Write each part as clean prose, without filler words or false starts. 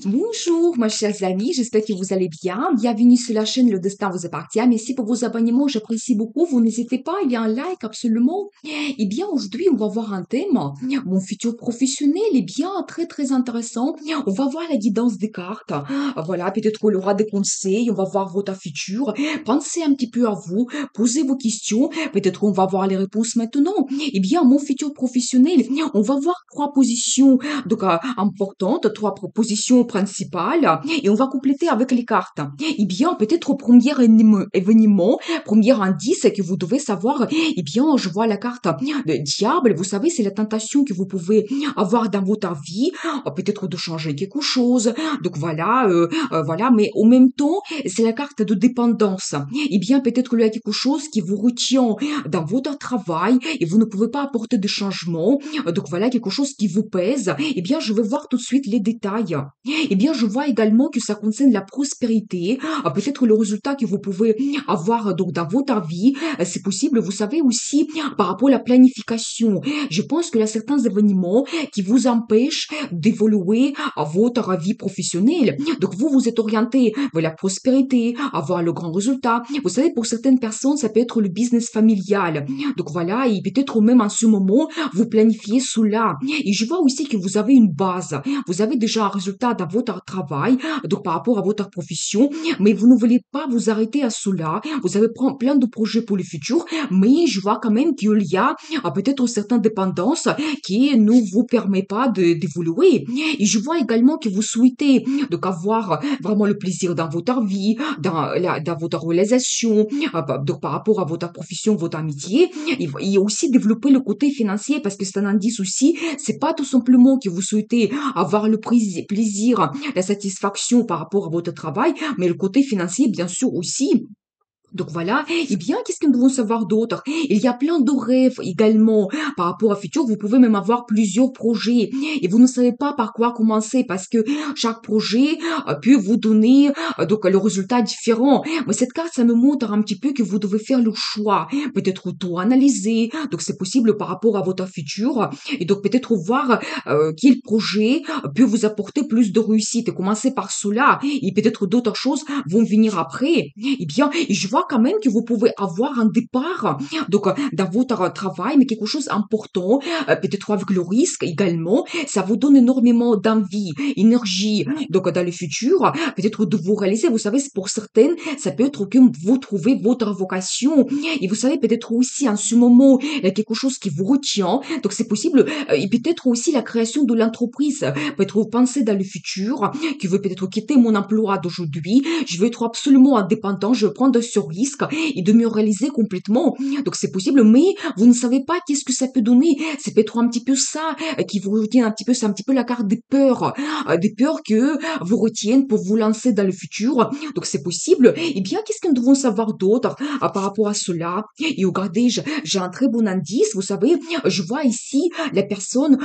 Bonjour, mes chers amis, j'espère que vous allez bien. Bienvenue sur la chaîne Le Destin vous appartient. Merci pour vos abonnements, j'apprécie beaucoup. Vous n'hésitez pas, il y a un like absolument. Eh bien, aujourd'hui, on va voir un thème. Mon futur professionnel est bien très, très intéressant. On va voir la guidance des cartes. Voilà, peut-être qu'on aura des conseils, on va voir votre futur. Pensez un petit peu à vous, posez vos questions. Peut-être qu'on va voir les réponses maintenant. Eh bien, mon futur professionnel, on va voir trois positions donc importantes, trois propositions principales, et on va compléter avec les cartes. Eh bien, peut-être au premier événement, premier indice que vous devez savoir, eh bien, je vois la carte de diable. Vous savez, c'est la tentation que vous pouvez avoir dans votre vie, peut-être de changer quelque chose. Donc voilà, voilà. Mais en même temps, c'est la carte de dépendance. Eh bien, peut-être qu'il y a quelque chose qui vous retient dans votre travail et vous ne pouvez pas apporter de changement. Donc voilà, quelque chose qui vous pèse. Eh bien, je vais voir tout de suite les détails. Eh bien, je vois également que ça concerne la prospérité, peut-être le résultat que vous pouvez avoir donc dans votre vie. C'est possible, vous savez aussi, par rapport à la planification. Je pense qu'il y a certains événements qui vous empêchent d'évoluer à votre vie professionnelle. Donc vous, vous êtes orienté vers la prospérité, avoir le grand résultat. Vous savez, pour certaines personnes, ça peut être le business familial. Donc voilà, et peut-être même en ce moment, vous planifiez cela. Et je vois aussi que vous avez une base. Vous avez déjà un résultat dans votre travail, donc par rapport à votre profession, mais vous ne voulez pas vous arrêter à cela. Vous avez plein de projets pour le futur, mais je vois quand même qu'il y a peut-être certaines dépendances qui ne vous permet pas d'évoluer. Et je vois également que vous souhaitez donc avoir vraiment le plaisir dans votre vie, dans votre réalisation, donc par rapport à votre profession, votre amitié, et aussi développer le côté financier parce que c'est un indice aussi, c'est pas tout simplement que vous souhaitez avoir le plaisir, la satisfaction par rapport à votre travail, mais le côté financier bien sûr aussi. Donc voilà, eh bien, qu'est-ce que nous devons savoir d'autre? Il y a plein de rêves également par rapport au futur. Vous pouvez même avoir plusieurs projets et vous ne savez pas par quoi commencer parce que chaque projet peut vous donner donc le résultat différent. Mais cette carte, ça me montre un petit peu que vous devez faire le choix, peut-être auto-analyser. Donc c'est possible par rapport à votre futur et donc peut-être voir quel projet peut vous apporter plus de réussite. Et commencer par cela et peut-être d'autres choses vont venir après. Eh bien, je vois quand même que vous pouvez avoir un départ donc dans votre travail, mais quelque chose d'important, peut-être avec le risque également. Ça vous donne énormément d'envie, énergie, donc dans le futur, peut-être de vous réaliser. Vous savez, pour certaines, ça peut être que vous trouvez votre vocation. Et vous savez, peut-être aussi en ce moment, il y a quelque chose qui vous retient. Donc c'est possible, et peut-être aussi la création de l'entreprise. Peut-être vous pensez dans le futur, qui veut peut-être quitter mon emploi d'aujourd'hui. Je veux être absolument indépendant, je veux prendre ce risque et de me réaliser complètement. Donc c'est possible, mais vous ne savez pas qu'est-ce que ça peut donner. C'est peut-être un petit peu ça qui vous retient un petit peu, c'est un petit peu la carte des peurs que vous retiennent pour vous lancer dans le futur. Donc c'est possible. Eh bien, qu'est-ce que nous devons savoir d'autre par rapport à cela? Et regardez, j'ai un très bon indice. Vous savez, je vois ici la personne,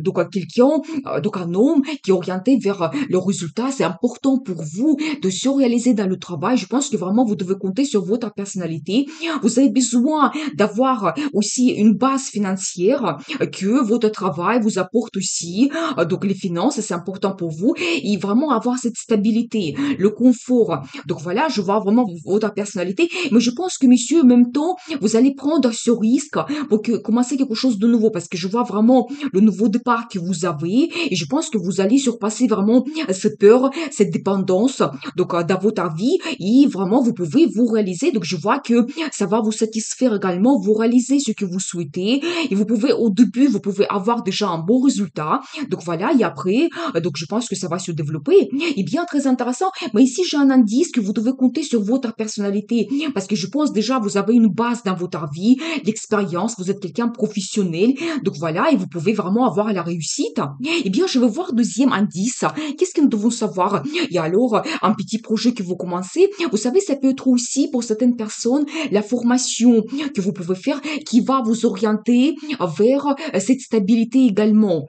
donc quelqu'un, donc un homme qui est orienté vers le résultat. C'est important pour vous de se réaliser dans le travail. Je pense que vraiment vous devez compter sur votre personnalité. Vous avez besoin d'avoir aussi une base financière que votre travail vous apporte aussi. Donc les finances, c'est important pour vous et vraiment avoir cette stabilité, le confort. Donc voilà, je vois vraiment votre personnalité. Mais je pense que monsieur, en même temps, vous allez prendre ce risque pour commencer quelque chose de nouveau parce que je vois vraiment le nouveau départ que vous avez et je pense que vous allez surpasser vraiment cette peur, cette dépendance donc dans votre vie et vraiment vous pouvez vous réaliser. Donc je vois que ça va vous satisfaire également, vous réaliser ce que vous souhaitez et vous pouvez au début vous pouvez avoir déjà un bon résultat. Donc voilà, et après donc je pense que ça va se développer. Et bien très intéressant. Mais ici j'ai un indice que vous devez compter sur votre personnalité parce que je pense déjà vous avez une base dans votre vie, l'expérience, vous êtes quelqu'un de professionnel. Donc voilà, et vous pouvez vraiment avoir la réussite. Eh bien, je vais voir deuxième indice. Qu'est-ce que nous devons savoir? Et alors, un petit projet que vous commencez, vous savez, ça peut être aussi pour certaines personnes la formation que vous pouvez faire qui va vous orienter vers cette stabilité également.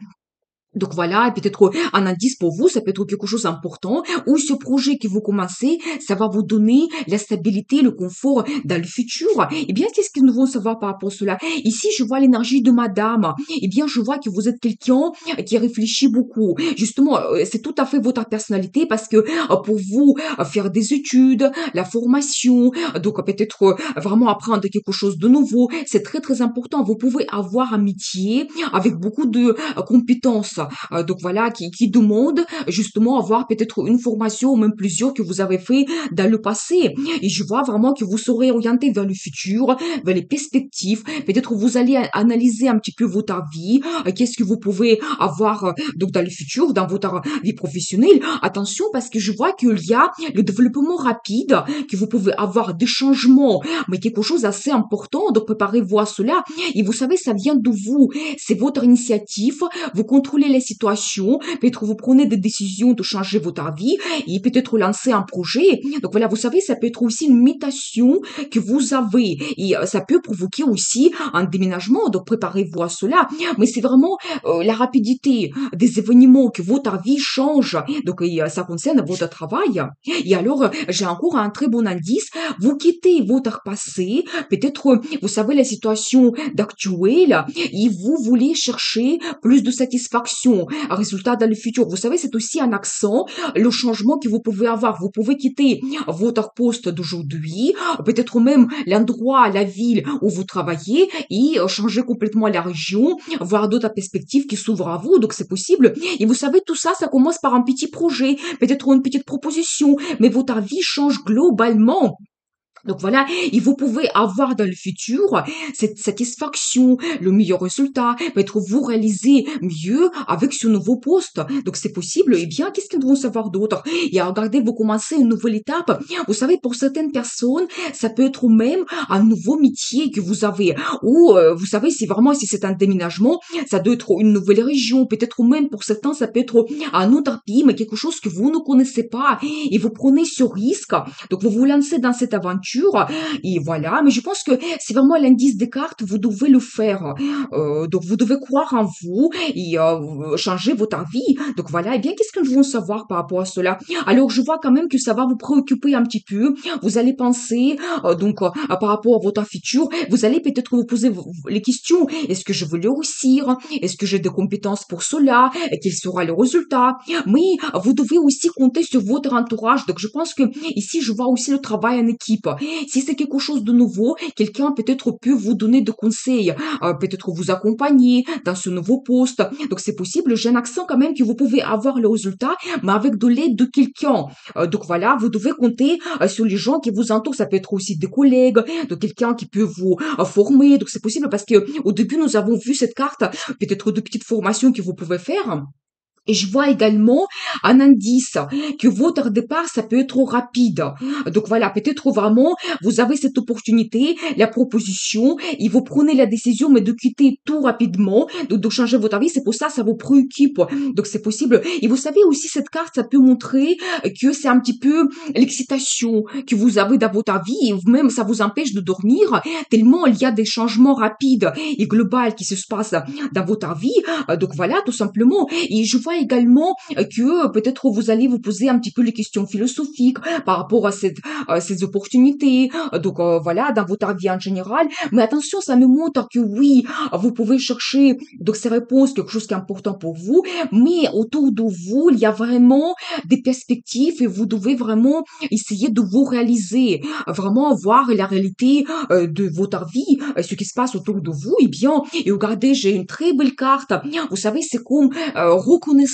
Donc voilà, et peut-être un indice pour vous, ça peut être quelque chose d'important, ou ce projet que vous commencez, ça va vous donner la stabilité, le confort dans le futur. Eh bien, qu'est-ce que nous devons savoir par rapport à cela? Ici, je vois l'énergie de madame. Eh bien, je vois que vous êtes quelqu'un qui réfléchit beaucoup. Justement, c'est tout à fait votre personnalité parce que pour vous, faire des études, la formation, donc peut-être vraiment apprendre quelque chose de nouveau, c'est très très important. Vous pouvez avoir un métier avec beaucoup de compétences donc voilà, qui demande justement avoir peut-être une formation ou même plusieurs que vous avez fait dans le passé. Et je vois vraiment que vous serez orienté vers le futur, vers les perspectives. Peut-être vous allez analyser un petit peu votre vie, qu'est-ce que vous pouvez avoir donc dans le futur, dans votre vie professionnelle. Attention parce que je vois qu'il y a le développement rapide, que vous pouvez avoir des changements, mais quelque chose d'assez important. Donc préparez-vous à cela. Et vous savez, ça vient de vous. C'est votre initiative. Vous contrôlez les situations, peut-être vous prenez des décisions de changer votre vie et peut-être lancer un projet. Donc voilà, vous savez, ça peut être aussi une mutation que vous avez et ça peut provoquer aussi un déménagement. Donc préparez-vous à cela. Mais c'est vraiment la rapidité des événements que votre vie change. Donc ça concerne votre travail. Et alors, j'ai encore un très bon indice. Vous quittez votre passé, peut-être, vous savez, la situation d'actuelle, et vous voulez chercher plus de satisfaction, un résultat dans le futur. Vous savez, c'est aussi un accent, le changement que vous pouvez avoir. Vous pouvez quitter votre poste d'aujourd'hui, peut-être même l'endroit, la ville où vous travaillez et changer complètement la région, voir d'autres perspectives qui s'ouvrent à vous. Donc, c'est possible. Et vous savez, tout ça, ça commence par un petit projet, peut-être une petite proposition, mais votre vie change globalement. Donc voilà, et vous pouvez avoir dans le futur cette satisfaction, le meilleur résultat, peut-être vous réaliser mieux avec ce nouveau poste. Donc c'est possible. Eh bien, qu'est-ce que nous devons savoir d'autre? Et à regarder, vous commencez une nouvelle étape. Vous savez, pour certaines personnes, ça peut être même un nouveau métier que vous avez. Ou, vous savez, si vraiment, si c'est un déménagement, ça doit être une nouvelle région. Peut-être même pour certains, ça peut être un autre pays, mais quelque chose que vous ne connaissez pas. Et vous prenez ce risque. Donc vous vous lancez dans cette aventure et voilà. Mais je pense que c'est vraiment l'indice des cartes, vous devez le faire. Donc vous devez croire en vous et changer votre vie. Donc voilà. Et bien, qu'est-ce que nous devons savoir par rapport à cela? Alors je vois quand même que ça va vous préoccuper un petit peu. Vous allez penser par rapport à votre futur. Vous allez peut-être vous poser les questions. Est-ce que je veux le réussir? Est-ce que j'ai des compétences pour cela? Et quel sera le résultat? Mais vous devez aussi compter sur votre entourage. Donc je pense que ici je vois aussi le travail en équipe. Si c'est quelque chose de nouveau, quelqu'un peut-être peut vous donner des conseils, peut-être vous accompagner dans ce nouveau poste. Donc c'est possible. J'ai un accent quand même que vous pouvez avoir le résultat, mais avec de l'aide de quelqu'un. Donc voilà, vous devez compter sur les gens qui vous entourent. Ça peut être aussi des collègues, de quelqu'un qui peut vous former. Donc c'est possible parce que au début nous avons vu cette carte, peut-être de petites formations que vous pouvez faire. Et je vois également un indice que votre départ, ça peut être rapide. Donc voilà, peut-être vraiment, vous avez cette opportunité, la proposition, et vous prenez la décision, mais de quitter tout rapidement, de changer votre vie. C'est pour ça, ça vous préoccupe. Donc c'est possible. Et vous savez aussi, cette carte, ça peut montrer que c'est un petit peu l'excitation que vous avez dans votre vie, et même ça vous empêche de dormir, tellement il y a des changements rapides et globaux qui se passent dans votre vie. Donc voilà, tout simplement. Et je vois également que peut-être vous allez vous poser un petit peu les questions philosophiques par rapport à ces opportunités. Donc voilà, dans votre vie en général. Mais attention, ça nous montre que oui, vous pouvez chercher donc ces réponses, quelque chose qui est important pour vous, mais autour de vous, il y a vraiment des perspectives et vous devez vraiment essayer de vous réaliser, vraiment voir la réalité de votre vie, ce qui se passe autour de vous. Et bien, et regardez, j'ai une très belle carte. Vous savez, c'est comme reconnaissance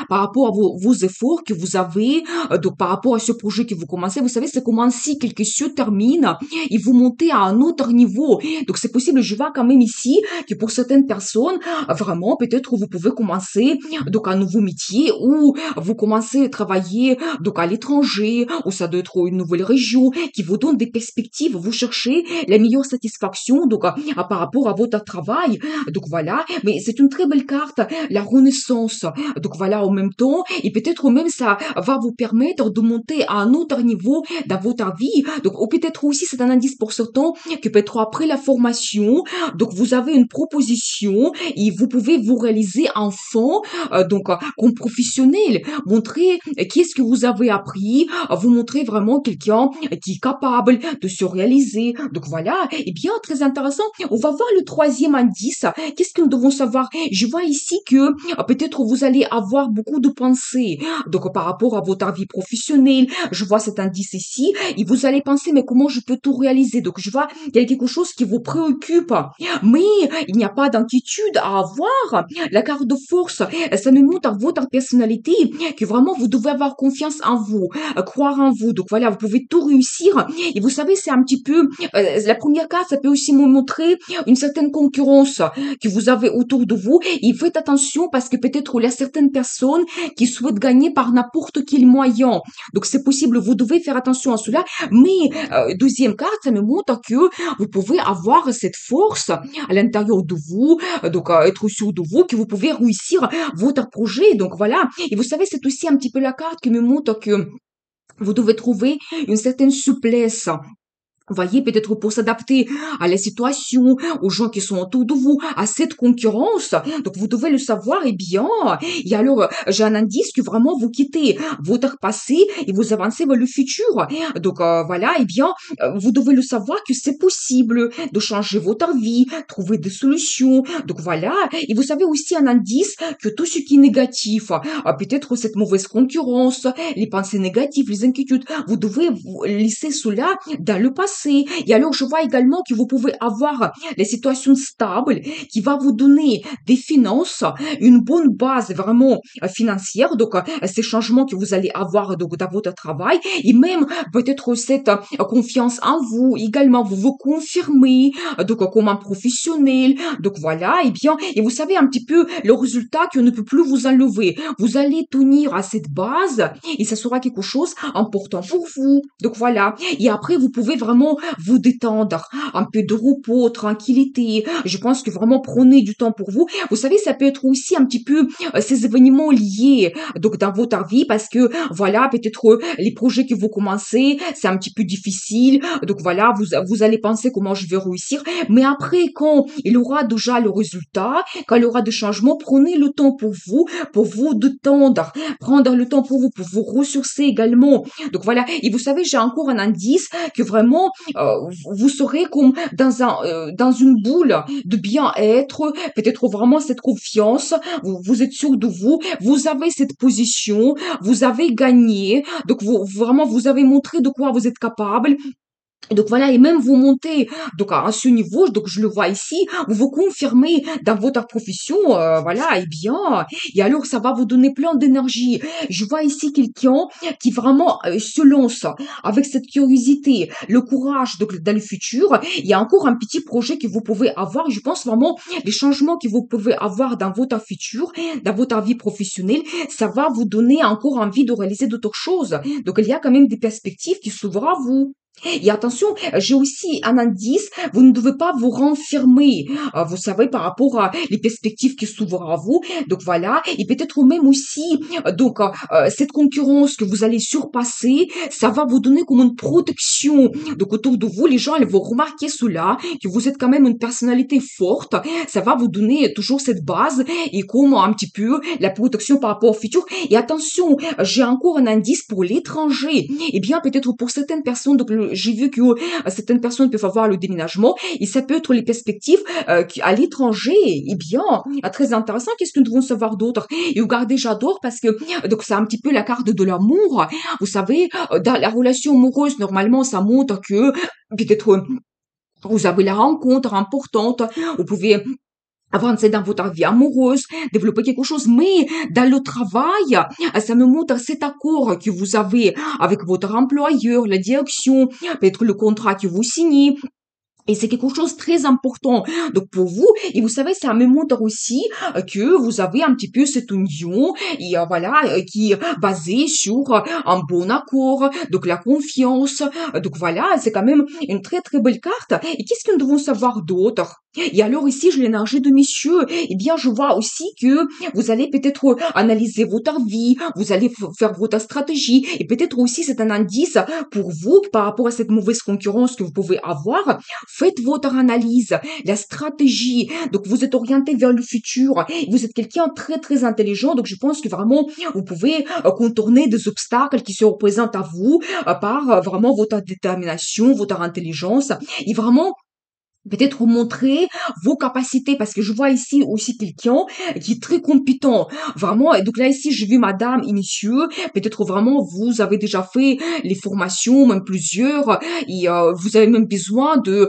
par rapport à vos efforts que vous avez, donc par rapport à ce projet que vous commencez. Vous savez, c'est comme un cycle qui se termine et vous montez à un autre niveau. Donc c'est possible, je vois quand même ici que pour certaines personnes, vraiment, peut-être vous pouvez commencer donc un nouveau métier ou vous commencez à travailler donc à l'étranger ou ça doit être une nouvelle région qui vous donne des perspectives. Vous cherchez la meilleure satisfaction donc par rapport à votre travail. Donc voilà, mais c'est une très belle carte, la renaissance. Donc voilà, en même temps, et peut-être même ça va vous permettre de monter à un autre niveau dans votre vie. Donc, ou peut-être aussi, c'est un indice pour certains que peut-être après la formation, donc vous avez une proposition et vous pouvez vous réaliser enfin, comme professionnel, montrer qu'est-ce que vous avez appris, vous montrer vraiment quelqu'un qui est capable de se réaliser. Donc voilà, et bien très intéressant. On va voir le troisième indice. Qu'est-ce que nous devons savoir? Je vois ici que peut-être vous allez avoir beaucoup de pensées. Donc par rapport à votre vie professionnelle, je vois cet indice ici et vous allez penser mais comment je peux tout réaliser? Donc je vois il y a quelque chose qui vous préoccupe, mais il n'y a pas d'inquiétude à avoir. La carte de force, ça nous montre votre personnalité que vraiment vous devez avoir confiance en vous, croire en vous. Donc voilà, vous pouvez tout réussir. Et vous savez, c'est un petit peu la première carte, ça peut aussi vous montrer une certaine concurrence que vous avez autour de vous. Et faites attention parce que peut-être il y a certaines personnes qui souhaitent gagner par n'importe quel moyen. Donc c'est possible, vous devez faire attention à cela. Mais deuxième carte, ça me montre que vous pouvez avoir cette force à l'intérieur de vous, être sûr de vous, que vous pouvez réussir votre projet. Donc voilà. Et vous savez, c'est aussi un petit peu la carte qui me montre que vous devez trouver une certaine souplesse. Vous voyez, peut-être pour s'adapter à la situation, aux gens qui sont autour de vous, à cette concurrence. Donc, vous devez le savoir, et bien. Et alors, j'ai un indice que vraiment vous quittez votre passé et vous avancez vers le futur. Donc, voilà, et bien, vous devez le savoir que c'est possible de changer votre vie, trouver des solutions. Donc, voilà. Et vous savez aussi un indice que tout ce qui est négatif, peut-être cette mauvaise concurrence, les pensées négatives, les inquiétudes, vous devez vous laisser cela dans le passé. Et alors, je vois également que vous pouvez avoir les situations stables qui va vous donner des finances, une bonne base vraiment financière. Donc, ces changements que vous allez avoir donc, dans votre travail et même peut-être cette confiance en vous également. Vous vous confirmez comme un professionnel. Donc, voilà. Et bien, et vous savez un petit peu le résultat qu'on ne peut plus vous enlever. Vous allez tenir à cette base et ça sera quelque chose important pour vous. Donc, voilà. Et après, vous pouvez vraiment vous détendre, un peu de repos, tranquillité. Je pense que vraiment prenez du temps pour vous. Vous savez, ça peut être aussi un petit peu ces événements liés donc dans votre vie parce que voilà, peut-être les projets que vous commencez, c'est un petit peu difficile. Donc voilà, vous allez penser comment je vais réussir. Mais après, quand il aura déjà le résultat, quand il y aura des changements, prenez le temps pour vous détendre, prendre le temps pour vous ressourcer également. Donc voilà, et vous savez, j'ai encore un indice que vraiment vous serez comme dans une boule de bien-être, peut-être vraiment cette confiance, vous êtes sûr de vous, vous avez cette position, vous avez gagné, donc vraiment vous avez montré de quoi vous êtes capable. Donc voilà, et même vous montez donc à ce niveau, donc je le vois ici, vous vous confirmez dans votre profession, voilà, et bien, et alors ça va vous donner plein d'énergie. Je vois ici quelqu'un qui vraiment se lance avec cette curiosité, le courage donc dans le futur. Il y a encore un petit projet que vous pouvez avoir. Je pense vraiment les changements que vous pouvez avoir dans votre futur, dans votre vie professionnelle, ça va vous donner encore envie de réaliser d'autres choses. Donc il y a quand même des perspectives qui s'ouvrent à vous. Et attention, j'ai aussi un indice, vous ne devez pas vous renfermer, vous savez, par rapport à les perspectives qui s'ouvrent à vous. Donc voilà, et peut-être même aussi, cette concurrence que vous allez surpasser, ça va vous donner comme une protection. Donc autour de vous, les gens, ils vont remarquer cela, que vous êtes quand même une personnalité forte, ça va vous donner toujours cette base et comme un petit peu la protection par rapport au futur. Et attention, j'ai encore un indice pour l'étranger. Eh bien, peut-être pour certaines personnes, donc j'ai vu que certaines personnes peuvent avoir le déménagement et ça peut être les perspectives à l'étranger. Eh bien, très intéressant. Qu'est-ce que nous devons savoir d'autre? Et regardez, j'adore parce que donc c'est un petit peu la carte de l'amour. Vous savez, dans la relation amoureuse, normalement, ça montre que peut-être vous avez la rencontre importante. Vous pouvez avancer dans votre vie amoureuse, développer quelque chose, mais dans le travail, ça me montre cet accord que vous avez avec votre employeur, la direction, peut-être le contrat que vous signez. Et c'est quelque chose de très important. Donc pour vous, et vous savez, ça me montre aussi que vous avez un petit peu cette union et qui est basée sur un bon accord, donc la confiance. Donc voilà, c'est quand même une très très belle carte. Et qu'est-ce que nous devons savoir d'autre? Et alors ici, je l'énergie de monsieur. Eh bien, je vois aussi que vous allez peut-être analyser votre vie, vous allez faire votre stratégie. Et peut-être aussi, c'est un indice pour vous par rapport à cette mauvaise concurrence que vous pouvez avoir. Faites votre analyse, la stratégie. Donc, vous êtes orienté vers le futur. Vous êtes quelqu'un très, très intelligent. Donc, je pense que vraiment, vous pouvez contourner des obstacles qui se représentent à vous par vraiment votre détermination, votre intelligence. Et vraiment, peut-être montrer vos capacités parce que je vois ici aussi quelqu'un qui est très compétent vraiment. Et donc là ici j'ai vu madame et monsieur, peut-être vraiment vous avez déjà fait les formations même plusieurs et vous avez même besoin de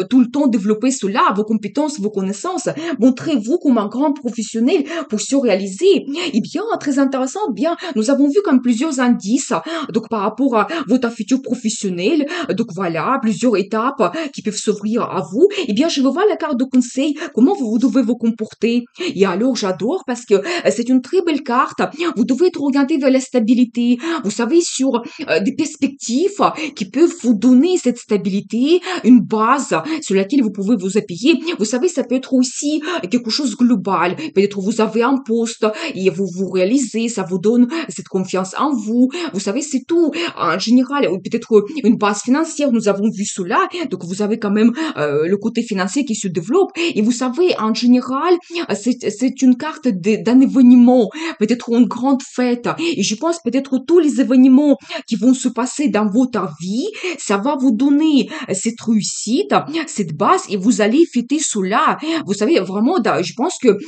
tout le temps développer cela, vos compétences, vos connaissances. Montrez-vous comme un grand professionnel pour se réaliser. Et bien très intéressant, bien nous avons vu comme plusieurs indices donc par rapport à votre futur professionnel. Donc voilà plusieurs étapes qui peuvent s'ouvrir à vous. Eh bien, je veux voir la carte de conseil, comment vous devez vous comporter. Et alors, j'adore parce que c'est une très belle carte. Vous devez être orienté vers la stabilité. Vous savez, sur des perspectives qui peuvent vous donner cette stabilité, une base sur laquelle vous pouvez vous appuyer. Vous savez, ça peut être aussi quelque chose de global. Peut-être vous avez un poste et vous vous réalisez, ça vous donne cette confiance en vous. Vous savez, c'est tout. En général, peut-être une base financière, nous avons vu cela. Donc, vous avez quand même le côté financier qui se développe. Et vous savez, en général, c'est une carte d'un événement, peut-être une grande fête. Et je pense peut-être tous les événements qui vont se passer dans votre vie, ça va vous donner cette réussite, cette base, et vous allez fêter cela. Vous savez, vraiment, je pense que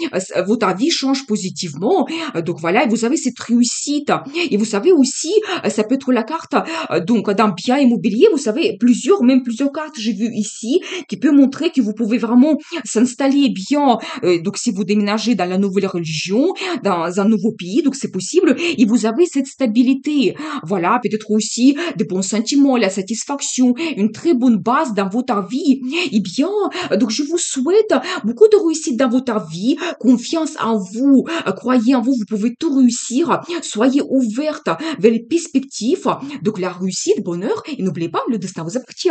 votre vie change positivement. Donc voilà, et vous avez cette réussite. Et vous savez aussi, ça peut être la carte donc d'un bien immobilier. Vous savez, même plusieurs cartes j'ai vu ici qui peut montrer que vous pouvez vraiment s'installer bien. Donc, si vous déménagez dans la nouvelle religion, dans un nouveau pays, donc c'est possible, et vous avez cette stabilité. Voilà, peut-être aussi des bons sentiments, la satisfaction, une très bonne base dans votre vie. Eh bien, donc je vous souhaite beaucoup de réussite dans votre vie, confiance en vous, croyez en vous, vous pouvez tout réussir, soyez ouverte vers les perspectives, donc la réussite, bonheur, et n'oubliez pas, le destin vous appartient.